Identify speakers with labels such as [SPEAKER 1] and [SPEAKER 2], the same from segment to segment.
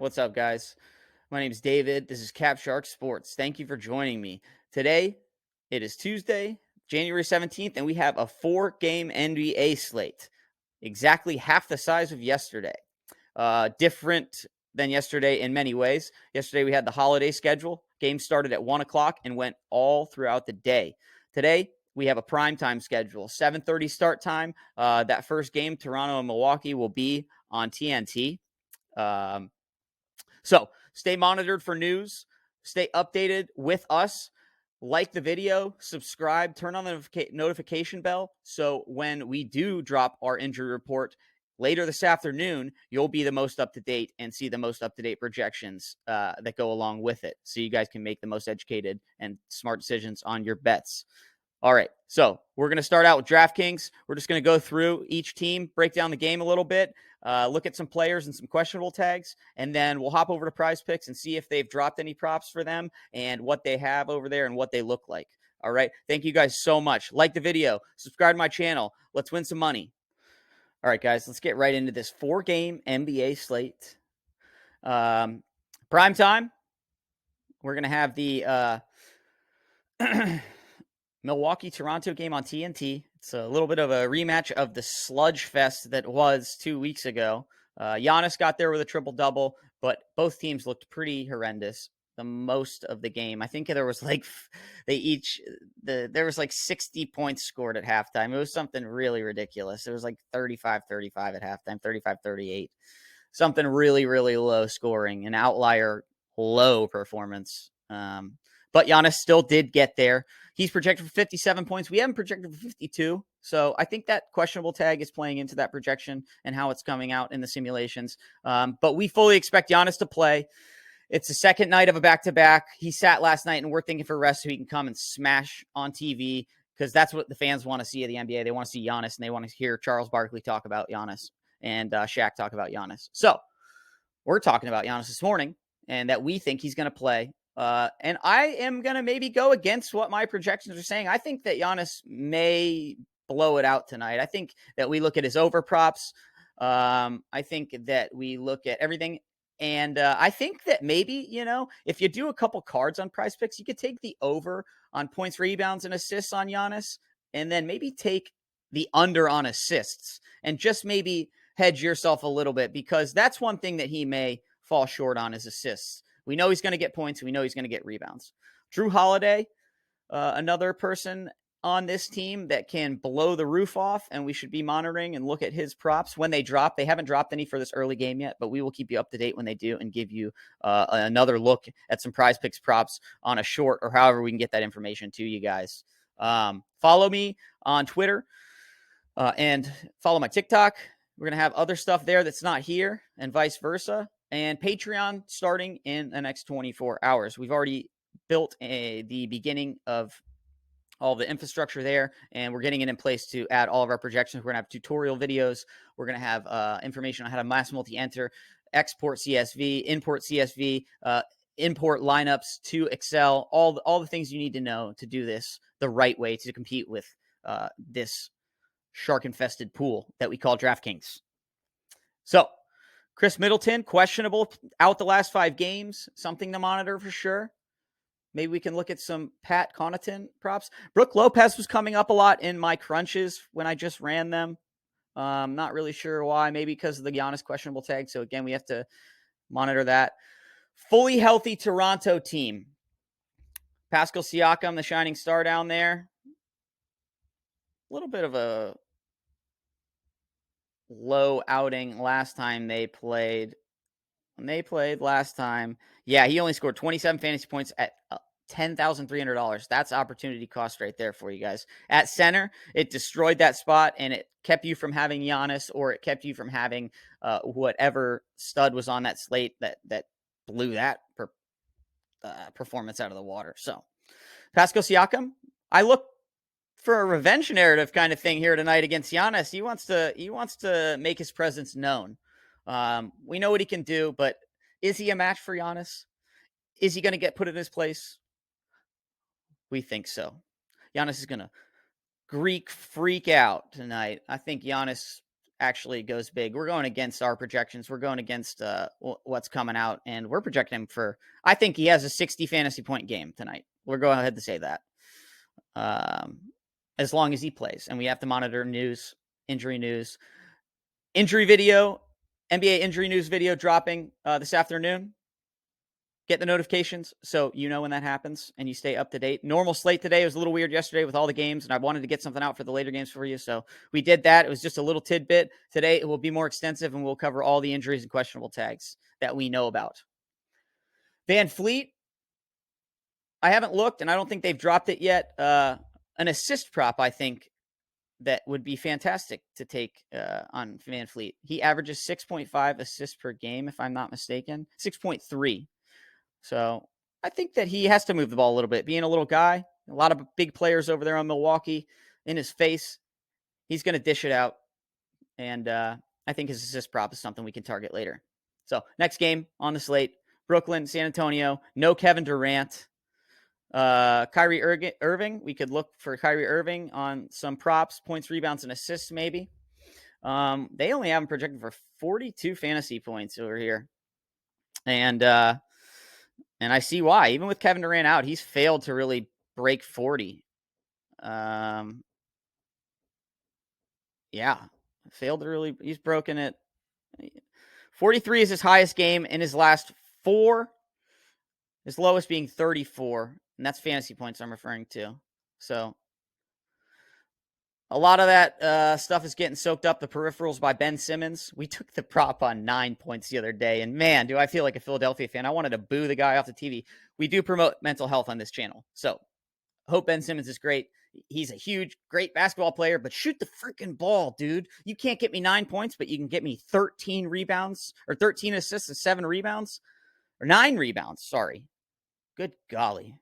[SPEAKER 1] What's up, guys? My name is David. This is Cap Shark Sports. Thank you for joining me. Today, it is Tuesday, January 17th, and we have a 4-game NBA slate. Exactly half the size of yesterday. Different than yesterday in many ways. Yesterday, we had the holiday schedule. Games started at 1 o'clock and went all throughout the day. Today, we have a primetime schedule. 7:30 start time. That first game, Toronto and Milwaukee, will be on TNT. So stay monitored for news, stay updated with us, like the video, subscribe, turn on the notification bell. So when we do drop our injury report later this afternoon, you'll be the most up to date and see the most up to date projections that go along with it. So you guys can make the most educated and smart decisions on your bets. All right, so we're going to start out with DraftKings. We're just going to go through each team, break down the game a little bit, look at some players and some questionable tags, and then we'll hop over to Prizepicks and see if they've dropped any props for them and what they have over there and what they look like. All right, thank you guys so much. Like the video, subscribe to my channel. Let's win some money. All right, guys, let's get right into this 4-game NBA slate. Prime time, we're going to have the Milwaukee-Toronto game on TNT. It's a little bit of a rematch of the sludge fest that was 2 weeks ago. Giannis got there with a triple-double, but both teams looked pretty horrendous the most of the game. I think there was like 60 points scored at halftime. It was something really ridiculous. It was like 35-35 at halftime, 35-38. Something really, really low scoring, an outlier low performance. But Giannis still did get there. He's projected for 57 points. We haven't projected for 52. So I think that questionable tag is playing into that projection and how it's coming out in the simulations. But we fully expect Giannis to play. It's the second night of a back-to-back. He sat last night, and we're thinking for rest so he can come and smash on TV because that's what the fans want to see of the NBA. They want to see Giannis, and they want to hear Charles Barkley talk about Giannis and Shaq talk about Giannis. So we're talking about Giannis this morning and that we think he's going to play. And I am going to maybe go against what my projections are saying. I think that Giannis may blow it out tonight. I think that we look at his over props. I think that we look at everything. And I think that maybe, if you do a couple cards on Prizepicks, you could take the over on points, rebounds, and assists on Giannis, and then maybe take the under on assists and just maybe hedge yourself a little bit because that's one thing that he may fall short on is assists. We know he's going to get points. We know he's going to get rebounds. Drew Holiday, another person on this team that can blow the roof off, and we should be monitoring and look at his props when they drop. They haven't dropped any for this early game yet, but we will keep you up to date when they do and give you another look at some Prizepicks props on a short or however we can get that information to you guys. Follow me on Twitter and follow my TikTok. We're going to have other stuff there that's not here and vice versa. And Patreon starting in the next 24 hours. We've already built the beginning of all the infrastructure there, and we're getting it in place to add all of our projections. We're going to have tutorial videos. We're going to have information on how to mass multi-enter, export CSV, import CSV, import lineups to Excel, all the things you need to know to do this the right way to compete with this shark-infested pool that we call DraftKings. So, Chris Middleton, questionable out the last 5 games. Something to monitor for sure. Maybe we can look at some Pat Connaughton props. Brooke Lopez was coming up a lot in my crunches when I just ran them. Not really sure why. Maybe because of the Giannis questionable tag. So, again, we have to monitor that. Fully healthy Toronto team. Pascal Siakam, the shining star down there. A little bit of a low outing last time they played. When they played last time, yeah, he only scored 27 fantasy points at $10,300. That's opportunity cost right there for you guys. At center, it destroyed that spot, and it kept you from having Giannis, or it kept you from having whatever stud was on that slate that blew that performance out of the water. So, Pascal Siakam, I look for a revenge narrative kind of thing here tonight against Giannis. He wants to make his presence known. We know what he can do, but is he a match for Giannis? Is he going to get put in his place? We think so. Giannis is going to Greek freak out tonight. I think Giannis actually goes big. We're going against our projections. We're going against what's coming out, and we're projecting him for, I think he has a 60 fantasy point game tonight. We're going ahead to say that. As long as he plays. And we have to monitor injury news. Injury video, NBA injury news video dropping this afternoon. Get the notifications so you know when that happens and you stay up to date. Normal slate today. It was a little weird yesterday with all the games, and I wanted to get something out for the later games for you. So we did that. It was just a little tidbit. Today it will be more extensive, and we'll cover all the injuries and questionable tags that we know about. Van Fleet, I haven't looked, and I don't think they've dropped it yet. An assist prop, I think, that would be fantastic to take on Van Fleet. He averages 6.5 assists per game, if I'm not mistaken. 6.3. So I think that he has to move the ball a little bit. Being a little guy, a lot of big players over there on Milwaukee in his face. He's going to dish it out. And I think his assist prop is something we can target later. So next game on the slate, Brooklyn, San Antonio. No Kevin Durant. Kyrie Irving. We could look for Kyrie Irving on some props, points, rebounds, and assists maybe. They only have him projected for 42 fantasy points over here. And I see why. Even with Kevin Durant out, he's failed to really break 40. Failed to really. He's broken it. 43 is his highest game in his last 4. His lowest being 34. And that's fantasy points I'm referring to. So a lot of that stuff is getting soaked up, the peripherals by Ben Simmons. We took the prop on 9 points the other day, and man, do I feel like a Philadelphia fan. I wanted to boo the guy off the TV. We do promote mental health on this channel, so hope Ben Simmons is great. He's a huge, great basketball player, but shoot the freaking ball, dude. You can't get me 9 points, but you can get me 13 rebounds, or 13 assists and 7 rebounds, or 9 rebounds, sorry. Good golly,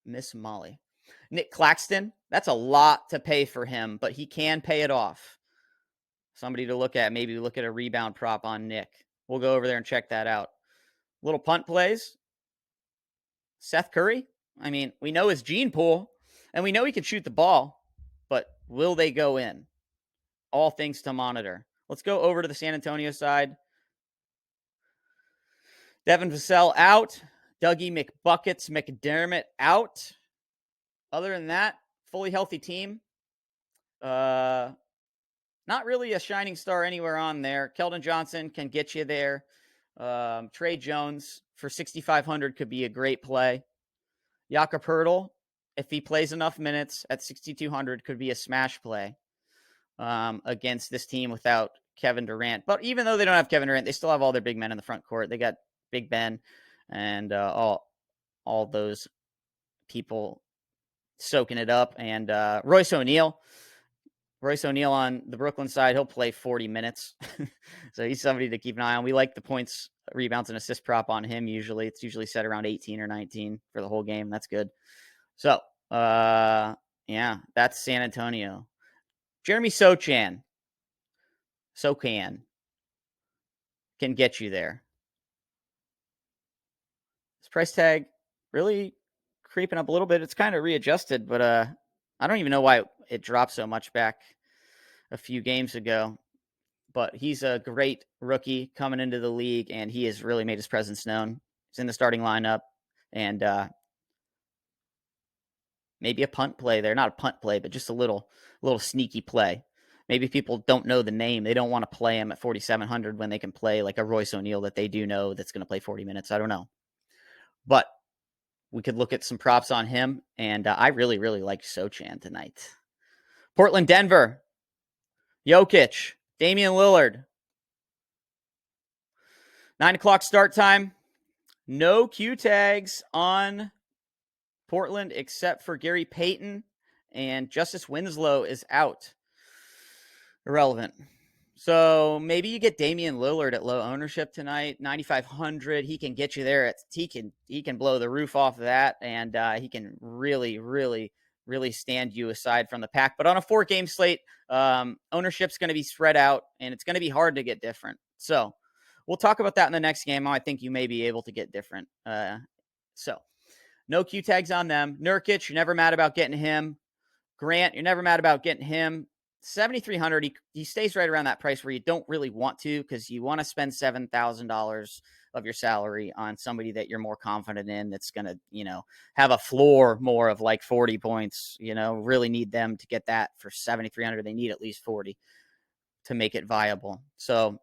[SPEAKER 1] Miss Molly. Nick Claxton, that's a lot to pay for him, but he can pay it off. Somebody to look at. Maybe look at a rebound prop on Nick. We'll go over there and check that out. Little punt plays. Seth Curry. I mean, we know his gene pool, and we know he can shoot the ball, but will they go in? All things to monitor. Let's go over to the San Antonio side. Devin Vassell out. Dougie McBuckets McDermott out. Other than that, fully healthy team. Not really a shining star anywhere on there. Keldon Johnson can get you there. Trey Jones for 6,500 could be a great play. Jakob Poeltl, if he plays enough minutes at 6,200, could be a smash play against this team without Kevin Durant. But even though they don't have Kevin Durant, they still have all their big men in the front court. They got Big Ben and all those people soaking it up. And Royce O'Neal on the Brooklyn side, he'll play 40 minutes. So he's somebody to keep an eye on. We like the points, rebounds, and assist prop on him usually. It's usually set around 18 or 19 for the whole game. That's good. So, that's San Antonio. Jeremy Sochan can get you there. His price tag really creeping up a little bit. It's kind of readjusted, but I don't even know why it dropped so much back a few games ago. But he's a great rookie coming into the league, and he has really made his presence known. He's in the starting lineup, and maybe a punt play there. Not a punt play, but just a little sneaky play. Maybe people don't know the name. They don't want to play him at 4,700 when they can play like a Royce O'Neal that they do know that's going to play 40 minutes. I don't know. But we could look at some props on him, and I really, really like Sochan tonight. Portland, Denver, Jokic, Damian Lillard. 9 o'clock start time. No Q tags on Portland except for Gary Payton, and Justice Winslow is out. Irrelevant. So maybe you get Damian Lillard at low ownership tonight, 9,500. He can get you there. He can blow the roof off of that, and he can really, really, really stand you aside from the pack. But on a 4-game slate, ownership's going to be spread out, and it's going to be hard to get different. So we'll talk about that in the next game. I think you may be able to get different. So no Q tags on them. Nurkic, you're never mad about getting him. Grant, you're never mad about getting him. 7,300, he stays right around that price where you don't really want to, because you want to spend $7,000 of your salary on somebody that you're more confident in, that's going to, have a floor more of like 40 points, really need them to get that for 7,300. They need at least 40 to make it viable. So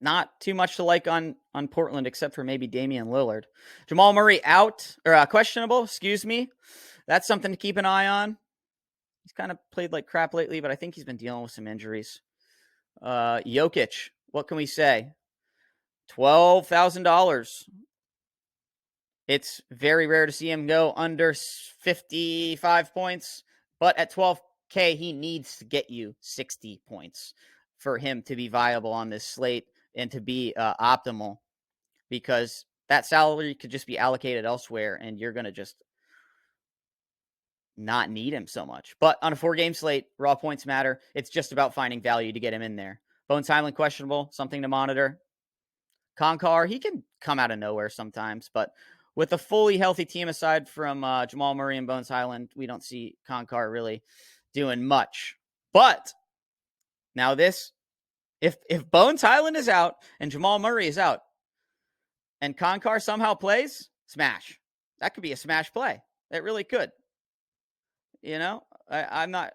[SPEAKER 1] not too much to like on Portland, except for maybe Damian Lillard. Jamal Murray out, or questionable, excuse me. That's something to keep an eye on. He's kind of played like crap lately, but I think he's been dealing with some injuries. Jokic, what can we say? $12,000. It's very rare to see him go under 55 points, but at 12K, he needs to get you 60 points for him to be viable on this slate and to be optimal, because that salary could just be allocated elsewhere and you're going to just not need him so much. But on a 4-game slate, raw points matter. It's just about finding value to get him in there. Bones Highland, questionable, something to monitor. Concar, he can come out of nowhere sometimes, but with a fully healthy team aside from Jamal Murray and Bones Highland, we don't see Concar really doing much. But now this, if Bones Highland is out and Jamal Murray is out and Concar somehow plays, smash. That could be a smash play. It really could. I'm not.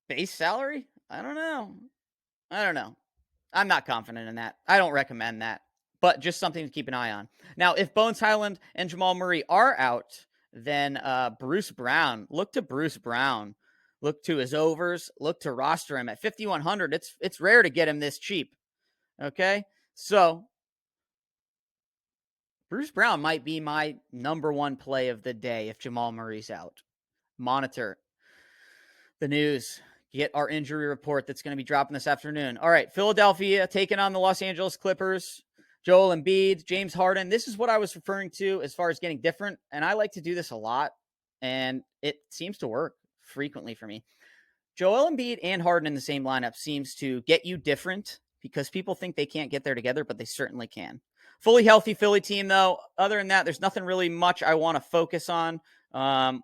[SPEAKER 1] Base salary? I don't know. I'm not confident in that. I don't recommend that, but just something to keep an eye on. Now, if Bones Highland and Jamal Murray are out, then Bruce Brown. Look to Bruce Brown. Look to his overs. Look to roster him at 5,100. It's rare to get him this cheap. Okay, so Bruce Brown might be my number one play of the day if Jamal Murray's out. Monitor the news. Get our injury report that's going to be dropping this afternoon. All right, Philadelphia taking on the Los Angeles Clippers. Joel Embiid, James Harden. This is what I was referring to as far as getting different, and I like to do this a lot, and it seems to work frequently for me. Joel Embiid and Harden in the same lineup seems to get you different, because people think they can't get there together, but they certainly can. Fully healthy Philly team, though. Other than that, there's nothing really much I want to focus on.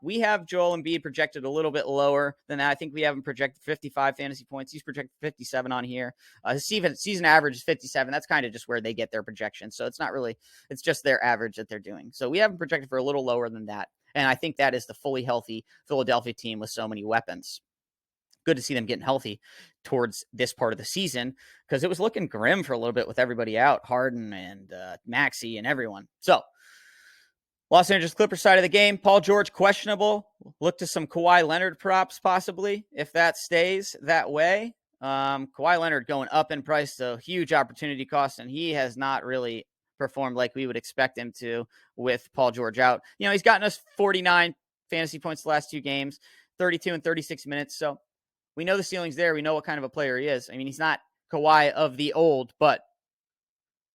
[SPEAKER 1] We have Joel Embiid projected a little bit lower than that. I think we have him projected 55 fantasy points. He's projected 57 on here. His season average is 57. That's kind of just where they get their projection. So it's not really, it's just their average that they're doing. So we have him projected for a little lower than that. And I think that is the fully healthy Philadelphia team with so many weapons. Good to see them getting healthy towards this part of the season, because it was looking grim for a little bit with everybody out, Harden and Maxey and everyone. So Los Angeles Clippers side of the game, Paul George questionable. Look to some Kawhi Leonard props possibly if that stays that way. Kawhi Leonard going up in price, so huge opportunity cost, and he has not really performed like we would expect him to with Paul George out. He's gotten us 49 fantasy points the last 2 games, 32 and 36 minutes, so we know the ceiling's there. We know what kind of a player he is. I mean, he's not Kawhi of the old, but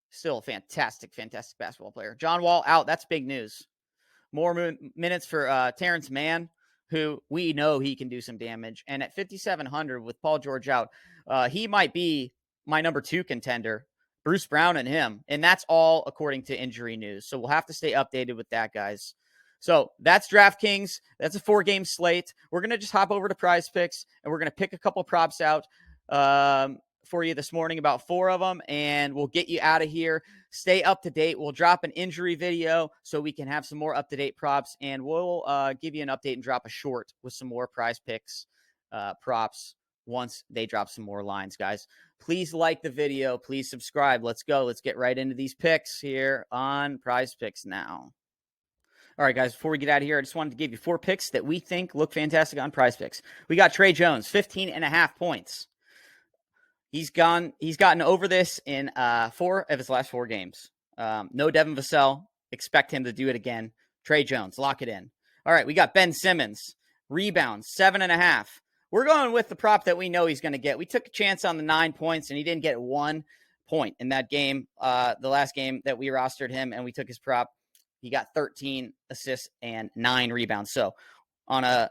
[SPEAKER 1] still a fantastic, fantastic basketball player. John Wall out. That's big news. More minutes for Terrence Mann, who we know he can do some damage. And at 5,700 with Paul George out, he might be my number 2 contender, Bruce Brown and him. And that's all according to injury news. So we'll have to stay updated with that, guys. So that's DraftKings. That's a 4-game slate. We're going to just hop over to Prizepicks, and we're going to pick a couple props out for you this morning, about 4 of them, and we'll get you out of here. Stay up to date. We'll drop an injury video so we can have some more up-to-date props, and we'll give you an update and drop a short with some more Prizepicks props once they drop some more lines, guys. Please like the video. Please subscribe. Let's go. Let's get right into these picks here on Prizepicks now. All right, guys, before we get out of here, I just wanted to give you 4 picks that we think look fantastic on Prizepicks. We got Trey Jones, 15.5 points. He's gotten over this in 4 of his last 4 games. No Devin Vassell. Expect him to do it again. Trey Jones, lock it in. All right, we got Ben Simmons. Rebounds, 7.5. We're going with the prop that we know he's going to get. We took a chance on the 9 points, and he didn't get 1 point in that game, the last game that we rostered him, and we took his prop. He got 13 assists and 9 rebounds. So on a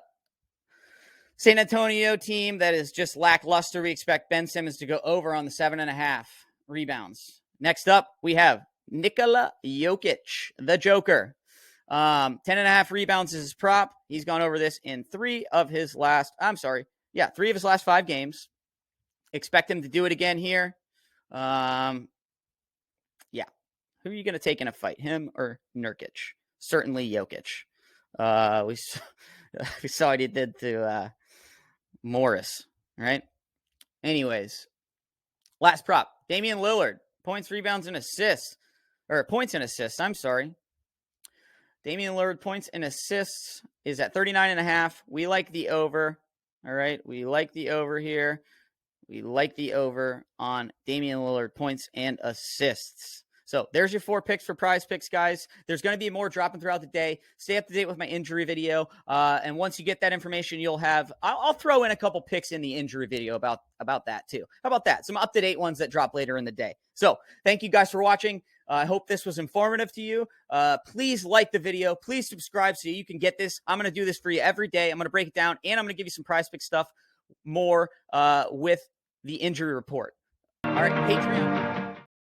[SPEAKER 1] San Antonio team that is just lackluster, we expect Ben Simmons to go over on the 7.5 rebounds. Next up, we have Nikola Jokic, the Joker. 10.5 rebounds is his prop. He's gone over this in three of his last 5 games. Expect him to do it again here. Yeah. Who are you going to take in a fight, him or Nurkic? Certainly Jokic. We saw what he did to Morris, right? Anyways, last prop, Damian Lillard, points, rebounds, and assists. Or points and assists, I'm sorry. Damian Lillard points and assists is at 39.5. We like the over. All right. We like the over here. We like the over on Damian Lillard points and assists. So there's your 4 picks for Prizepicks, guys. There's going to be more dropping throughout the day. Stay up to date with my injury video. And once you get that information, you'll have, I'll throw in a couple picks in the injury video about that too. How about that? Some up-to-date ones that drop later in the day. So thank you guys for watching. I hope this was informative to you. Please like the video. Please subscribe so you can get this. I'm going to do this for you every day. I'm going to break it down, and I'm going to give you some Prizepicks stuff more with the injury report. All right, Patreon.